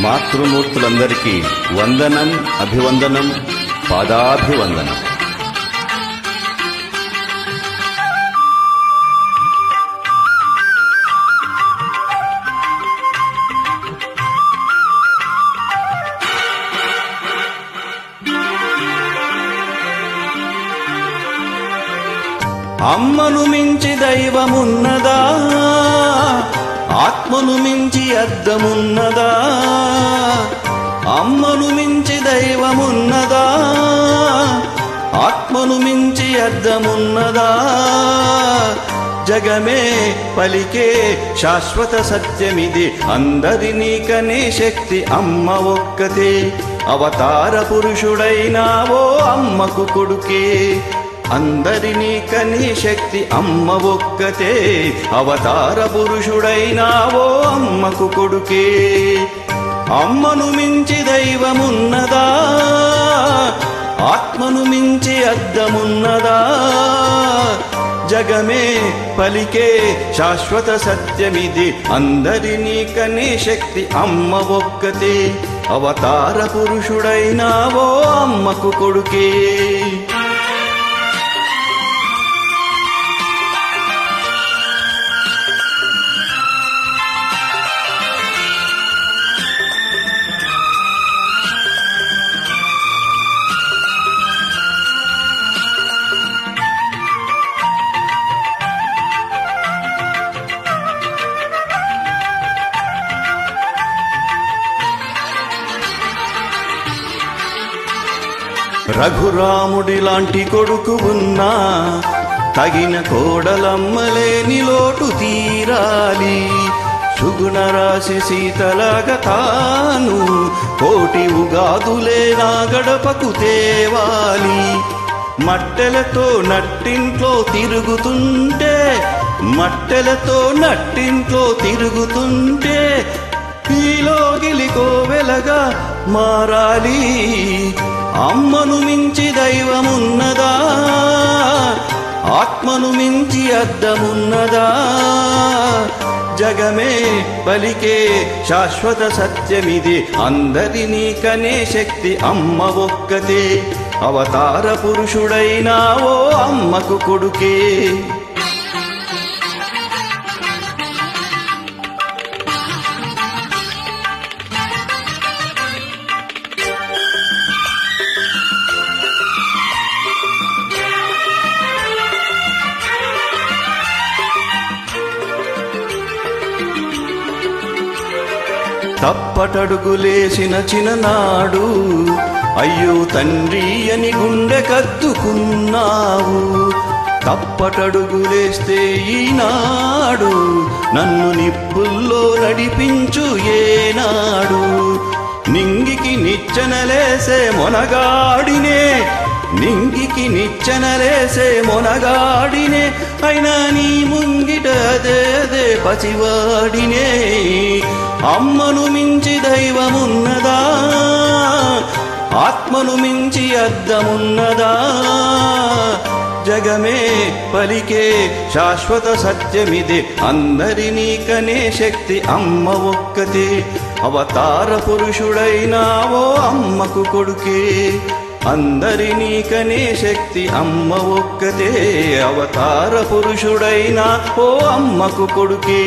మాతృమూర్తులందరికీ వందనం, అభివందనం, పాదాభివందనం. అమ్మను మించి దైవమున్నదా, ఆత్మను మించి అద్దమున్నదా? అమ్మను మించి దైవమున్నదా, ఆత్మను మించి అద్దమున్నదా? జగమే పలికే శాశ్వత సత్యమిది, అందరినీ కనే శక్తి అమ్మ ఒక్కతే. అవతార పురుషుడైనావో అమ్మకు కొడుకే, అందరినీ కనే శక్తి అమ్మ ఒక్కతే. అవతార పురుషుడైనావో అమ్మకు కొడుకే. అమ్మను మించి దైవమున్నదా, ఆత్మను మించి అద్దమున్నదా? జగమే పలికే శాశ్వత సత్యమిది, అందరినీ కనే శక్తి అమ్మ ఒక్కతే. అవతార పురుషుడైనావో అమ్మకు కొడుకే. రఘురాముడి లాంటి కొడుకు ఉన్నా, తగిన కోడలమ్మలేని లోటు తీరాలి. సుగుణ రాశి సీతలాగా తాను కోటి ఉగాదులే నా గడపకు తేవాలి. మట్టెలతో నట్టింట్లో తిరుగుతుంటే, మట్టెలతో నట్టింట్లో తిరుగుతుంటే ఈలో గిలికోవెలగా మారాలి. అమ్మను మించి దైవమున్నదా, ఆత్మను మించి అద్దమున్నదా? జగమే పలికే శాశ్వత సత్యమిది, అందరినీ కనే శక్తి అమ్మ ఒక్కతే. అవతార పురుషుడైనావో అమ్మకు కొడుకే. తప్పటడుగులేసిన చిన్ననాడు అయ్యో తండ్రి అని గుండె కద్దుకున్నావు. తప్పటడుగులేస్తే ఈనాడు నన్ను నిప్పుల్లో నడిపించు ఏనాడు. నింగికి నిచ్చెనలేసే మొనగాడినే, నింగికి నిచ్చెనలేసే మొనగాడినే, అయినా నీ ముంగిట అదేదే పసివాడినే. అమ్మను మించి దైవమున్నదా, ఆత్మను మించి అద్దమున్నదా? జగమే పలికే శాశ్వత సత్యమిది, అందరినీ కనే శక్తి అమ్మ ఒక్కతే. అవతార పురుషుడైనావో అమ్మకు కొడుకే. అందరినీ కనే శక్తి అమ్మ ఒక్కతే. అవతార పురుషుడైనా ఓ అమ్మకు కొడుకే.